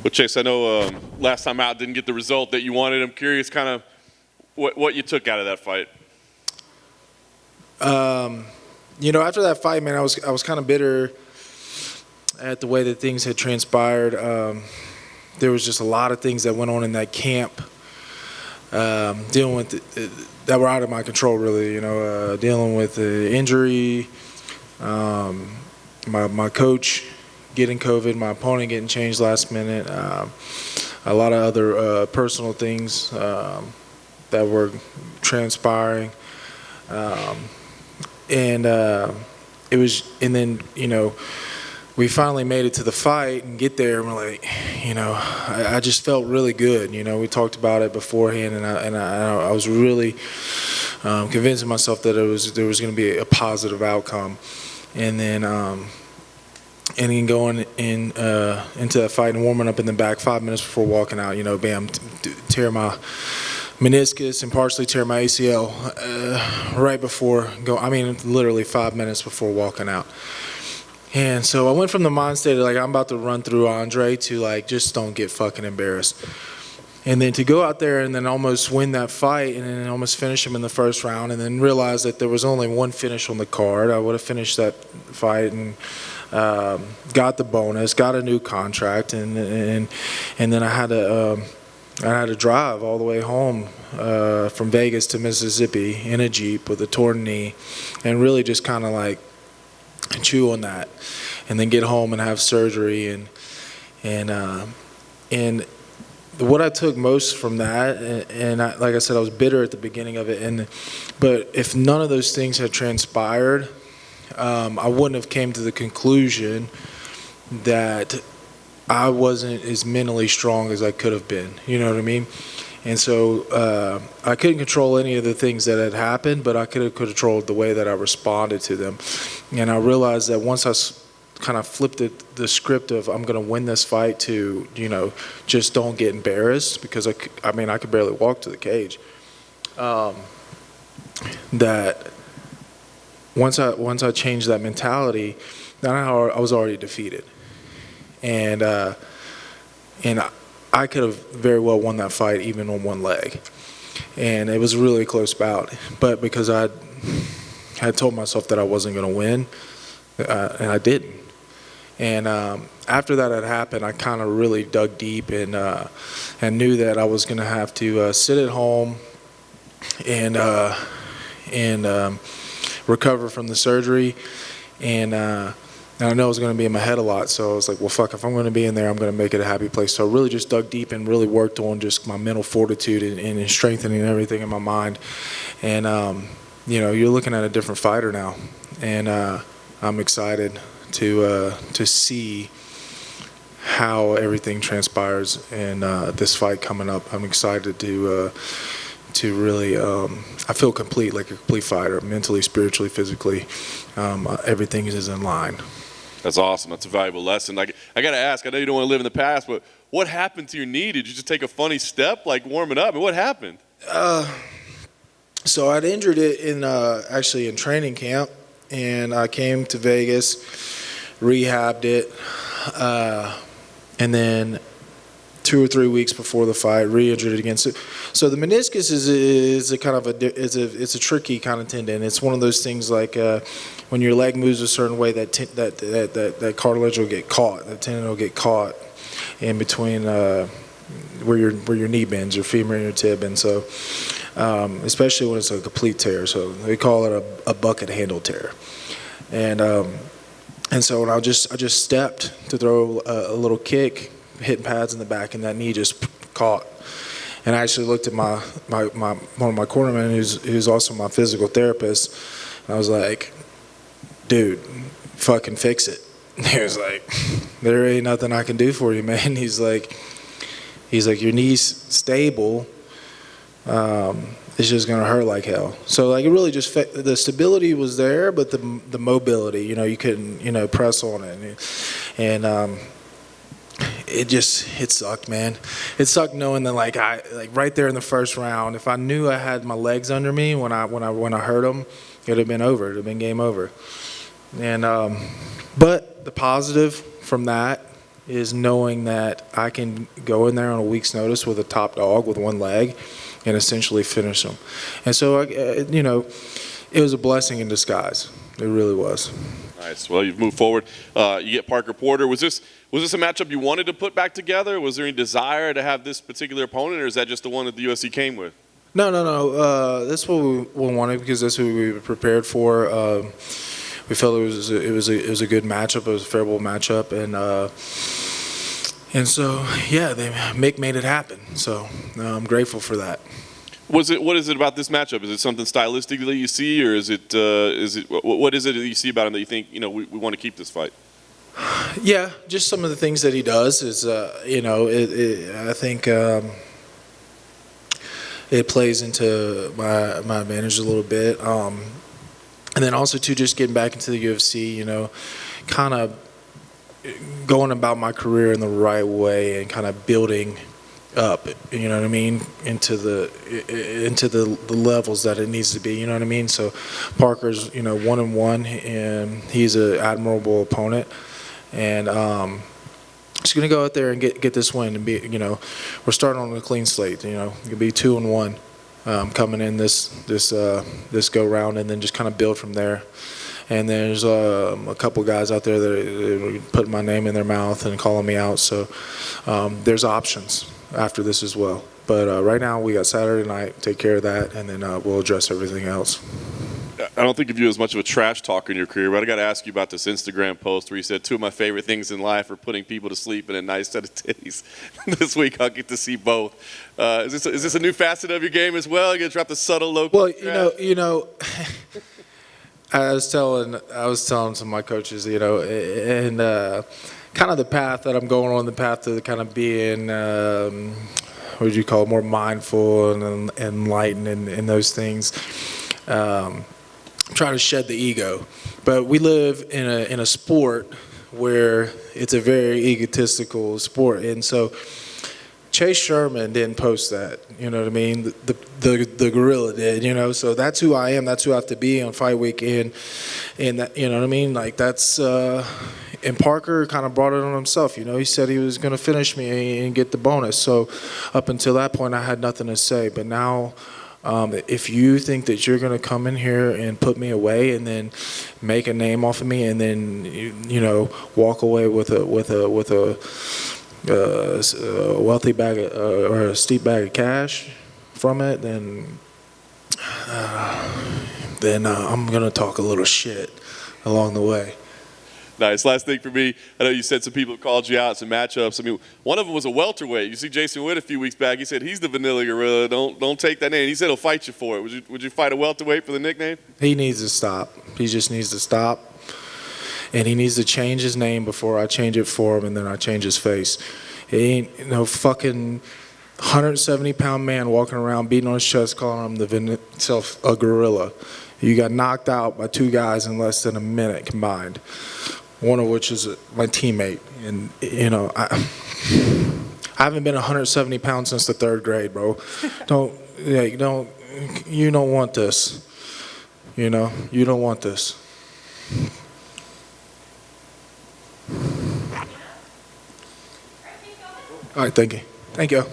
Well, Chase, I know last time out didn't get the result that you wanted. I'm curious kind of what you took out of that fight. After that fight, man, I was kind of bitter at the way that things had transpired. There was just a lot of things that went on in that camp, dealing with that were out of my control, really. Dealing with the injury, my coach getting COVID, my opponent getting changed last minute, a lot of other personal things that were transpiring, and then we finally made it to the fight and get there, and we're like, I just felt really good. We talked about it beforehand, and I was really convincing myself that there was going to be a positive outcome, and then going into that fight and warming up in the back 5 minutes before walking out, bam, tear my meniscus and partially tear my ACL right before literally 5 minutes before walking out. And so I went from the mind state of I'm about to run through Andre to just don't get fucking embarrassed. And then to go out there and then almost win that fight and then almost finish him in the first round and then realize that there was only one finish on the card. I would have finished that fight and got the bonus, got a new contract, and then I had to drive all the way home from Vegas to Mississippi in a Jeep with a torn knee, and really just kind of chew on that, and then get home and have surgery, and what I took most from that, and like I said, I was bitter at the beginning of it, but if none of those things had transpired, I wouldn't have came to the conclusion that I wasn't as mentally strong as I could have been. You know what I mean? And so I couldn't control any of the things that had happened, but I could have controlled the way that I responded to them. And I realized that once I kind of flipped the script of I'm going to win this fight to, just don't get embarrassed, because I could barely walk to the cage. That once I changed that mentality, then I was already defeated. And I could have very well won that fight even on one leg. And it was a really close bout. But because I had told myself that I wasn't going to win, and I didn't. And after that had happened, I kind of really dug deep and knew that I was going to have to sit at home and recover from the surgery. And I know I was going to be in my head a lot, so I was like, well, fuck, if I'm going to be in there, I'm going to make it a happy place. So I really just dug deep and really worked on just my mental fortitude and strengthening everything in my mind. And, you're looking at a different fighter now. And I'm excited to see how everything transpires in this fight coming up. I'm excited to really, I feel complete, like a complete fighter, mentally, spiritually, physically. Everything is in line. That's awesome. That's a valuable lesson. I got to ask, I know you don't want to live in the past, but what happened to your knee? Did you just take a funny step, warming up? What happened? So I'd injured it actually in training camp, and I came to Vegas, rehabbed it, and then 2 or 3 weeks before the fight, re-injured it again. So the meniscus is a kind of it's a tricky kind of tendon. It's one of those things when your leg moves a certain way, that cartilage will get caught, that tendon will get caught in between where your knee bends, your femur and your tib, and so especially when it's a complete tear. So they call it a bucket handle tear, and so when I just stepped to throw a little kick, hitting pads in the back, and that knee just caught. And I actually looked at one of my cornermen, who's also my physical therapist, and I was like, dude, fucking fix it. He was like, there ain't nothing I can do for you, man. He's like, your knee's stable. It's just gonna hurt like hell. So it really just the stability was there, but the mobility, you couldn't press on it, and it sucked, man. It sucked knowing that right there in the first round, if I knew I had my legs under me when I hurt them, it would have been over. It would have been game over. And but the positive from that is knowing that I can go in there on a week's notice with a top dog with one leg and essentially finish them. And so, you know, it was a blessing in disguise. It really was. Nice. Well, you've moved forward. You get Parker Porter. Was this a matchup you wanted to put back together? Was there any desire to have this particular opponent, or is that just the one that the UFC came with? No. That's what we wanted because that's what we were prepared for. We felt it was a good matchup. It was a favorable matchup, and so yeah, Mick made it happen. So I'm grateful for that. What is it about this matchup? Is it something stylistically you see, or is it what is it that you see about him that you think, you know, we want to keep this fight? Yeah, just some of the things that he does is, you know, I think it plays into my advantage a little bit. And then also, too, just getting back into the UFC, you know, kind of going about my career in the right way and kind of building up, you know what I mean, into the levels that it needs to be, you know what I mean? So Parker's, you know, 1-1, and he's an admirable opponent. And just going to go out there and get this win and be, you know, we're starting on a clean slate, you know, it could be 2-1. Coming in this go round, and then just kind of build from there. And there's a couple guys out there that are putting my name in their mouth and calling me out. So there's options after this as well. But right now we got Saturday night. Take care of that, and then we'll address everything else. I don't think of you as much of a trash talker in your career, but I got to ask you about this Instagram post where you said 2 of my favorite things in life are putting people to sleep and a nice set of titties. This week I'll get to see both. Is this a new facet of your game as well? You're gonna drop the subtle local? Well, you know, I was telling some of my coaches, you know, and kind of the path that I'm going on, the path to kind of being, what would you call it, more mindful and enlightened and those things. Try to shed the ego, but we live in a sport where it's a very egotistical sport, and so Chase Sherman didn't post that, you know what I mean? The gorilla did, you know. So that's who I am. That's who I have to be on fight week, and that, you know what I mean? Like that's and Parker kind of brought it on himself, you know. He said he was going to finish me and get the bonus. So up until that point, I had nothing to say, but now. If you think that you're going to come in here and put me away and then make a name off of me and then you know walk away with a wealthy bag or a steep bag of cash from it, then I'm going to talk a little shit along the way. Nice. Last thing for me, I know you said some people called you out, some matchups. I mean, one of them was a welterweight. You see Jason Witt a few weeks back. He said he's the vanilla gorilla. Don't take that name. He said he'll fight you for it. Would you fight a welterweight for the nickname? He needs to stop. He just needs to stop. And he needs to change his name before I change it for him, and then I change his face. He ain't no fucking 170-pound man walking around beating on his chest calling himself a gorilla. You got knocked out by 2 guys in less than a minute combined. One of which is my teammate, and you know I haven't been 170 pounds since the 3rd grade, bro. You don't want this. You know, you don't want this. All right, thank you.